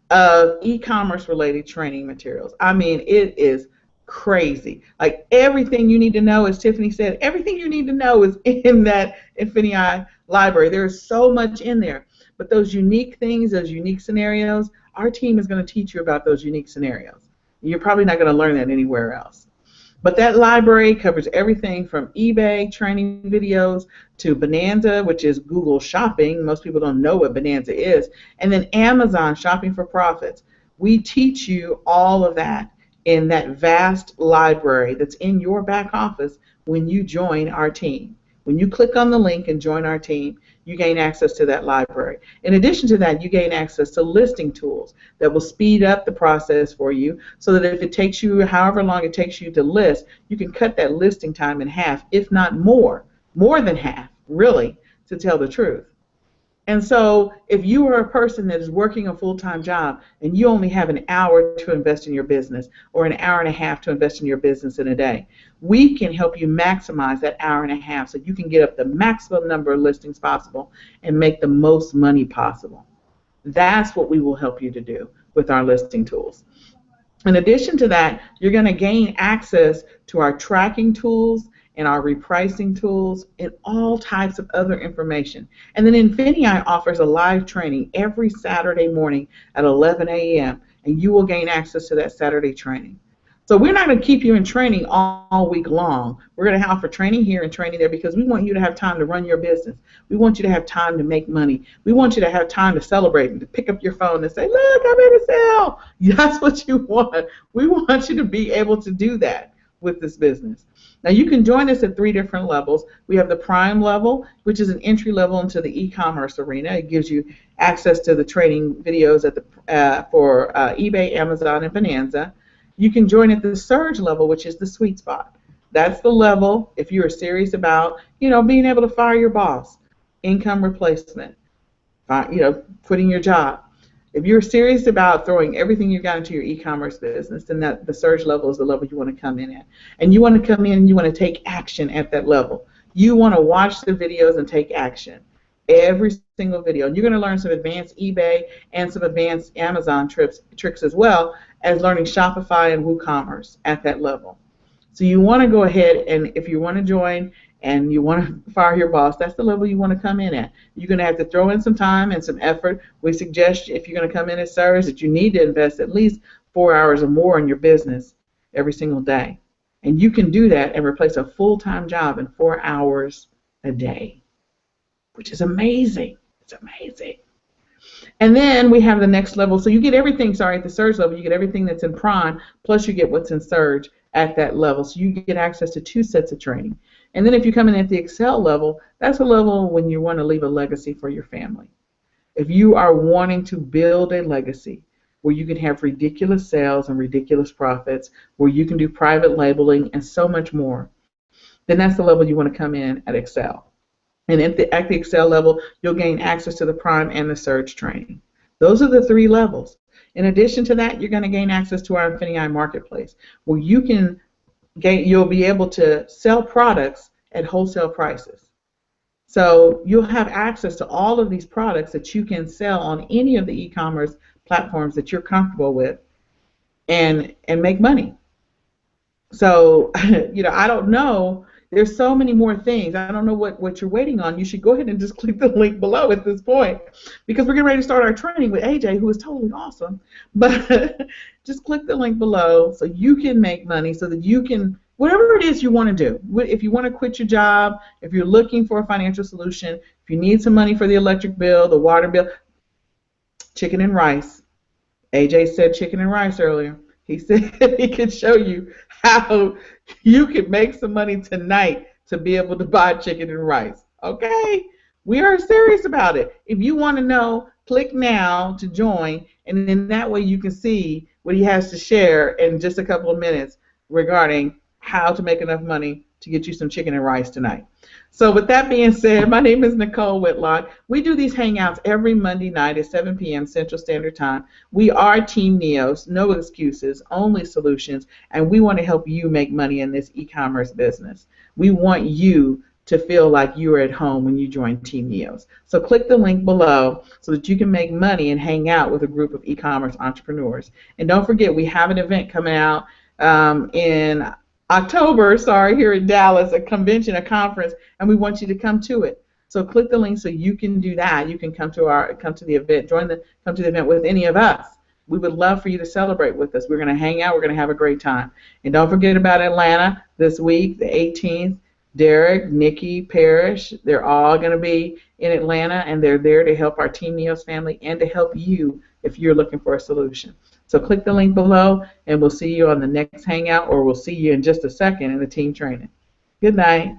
of e-commerce related training materials. I mean, it is crazy. Like, everything you need to know, as Tiffany said, everything you need to know is in that INFINii library. There's so much in there. But those unique things, those unique scenarios, our team is going to teach you about those unique scenarios. You're probably not going to learn that anywhere else. But that library covers everything from eBay training videos to Bonanza, which is Google Shopping. Most people don't know what Bonanza is. And then Amazon Shopping for Profits. We teach you all of that in that vast library that's in your back office when you join our team. When you click on the link and join our team, you gain access to that library. In addition to that, you gain access to listing tools that will speed up the process for you, so that if it takes you however long it takes you to list, you can cut that listing time in half, if not more than half, really, to tell the truth. And so if you are a person that is working a full-time job and you only have an hour to invest in your business, or an hour and a half to invest in your business in a day, we can help you maximize that hour and a half so you can get up the maximum number of listings possible and make the most money possible. That's what we will help you to do with our listing tools. In addition to that, you're going to gain access to our tracking tools and our repricing tools, and all types of other information. And then INFINii offers a live training every Saturday morning at 11 a.m., and you will gain access to that Saturday training. So we're not going to keep you in training all week long. We're going to offer training here and training there because we want you to have time to run your business. We want you to have time to make money. We want you to have time to celebrate and to pick up your phone and say, look, I'm in a sale. That's what you want. We want you to be able to do that with this business. Now you can join us at 3 different levels. We have the Prime level, which is an entry level into the e-commerce arena. It gives you access to the training videos at for eBay, Amazon, and Bonanza. You can join at the Surge level, which is the sweet spot. That's the level if you are serious about, being able to fire your boss, income replacement, quitting your job. If you're serious about throwing everything you've got into your e-commerce business, then the Surge level is the level you want to come in at. And you want to come in and you want to take action at that level. You want to watch the videos and take action. Every single video. And you're going to learn some advanced eBay and some advanced Amazon tricks as well as learning Shopify and WooCommerce at that level. So you want to go ahead, and if you want to join and you want to fire your boss, that's the level you want to come in at. You're going to have to throw in some time and some effort. We suggest if you're going to come in as Surge that you need to invest at least 4 hours or more in your business every single day. And you can do that and replace a full-time job in 4 hours a day, which is amazing. It's amazing. And then we have the next level. So you get everything, at the Surge level, you get everything that's in Prime, plus you get what's in Surge at that level. So you get access to 2 sets of training. And then if you come in at the Excel level, that's a level when you want to leave a legacy for your family. If you are wanting to build a legacy where you can have ridiculous sales and ridiculous profits, where you can do private labeling and so much more, then that's the level you want to come in at Excel. And at the Excel level, you'll gain access to the Prime and the Surge training. Those are the 3 levels. In addition to that, you're going to gain access to our INFINii marketplace, where you'll be able to sell products at wholesale prices. So you'll have access to all of these products that you can sell on any of the e-commerce platforms that you're comfortable with and make money. So, I don't know. There's so many more things. I don't know what you're waiting on. You should go ahead and just click the link below at this point, because we're getting ready to start our training with AJ, who is totally awesome. But just click the link below so you can make money, so that you can, whatever it is you want to do. If you want to quit your job, if you're looking for a financial solution, if you need some money for the electric bill, the water bill, chicken and rice. AJ said chicken and rice earlier. He said he could show you how you can make some money tonight to be able to buy chicken and rice. Okay? We are serious about it. If you want to know, click now to join, and then that way you can see what he has to share in just a couple of minutes regarding how to make enough money to get you some chicken and rice tonight. So with that being said, my name is Nicole Whitlock. We do these Hangouts every Monday night at 7 p.m. Central Standard Time. We are Team NEOS, no excuses, only solutions, and we want to help you make money in this e-commerce business. We want you to feel like you are at home when you join Team NEOS. So click the link below so that you can make money and hang out with a group of e-commerce entrepreneurs. And don't forget, we have an event coming out in October, here in Dallas, a convention, a conference, and we want you to come to it. So click the link so you can do that. You can come to the event, come to the event with any of us. We would love for you to celebrate with us. We're going to hang out. We're going to have a great time. And don't forget about Atlanta this week, the 18th. Derek, Nikki, Parrish, they're all going to be in Atlanta, and they're there to help our Team NEOS family and to help you if you're looking for a solution. So click the link below, and we'll see you on the next Hangout, or we'll see you in just a second in the team training. Good night.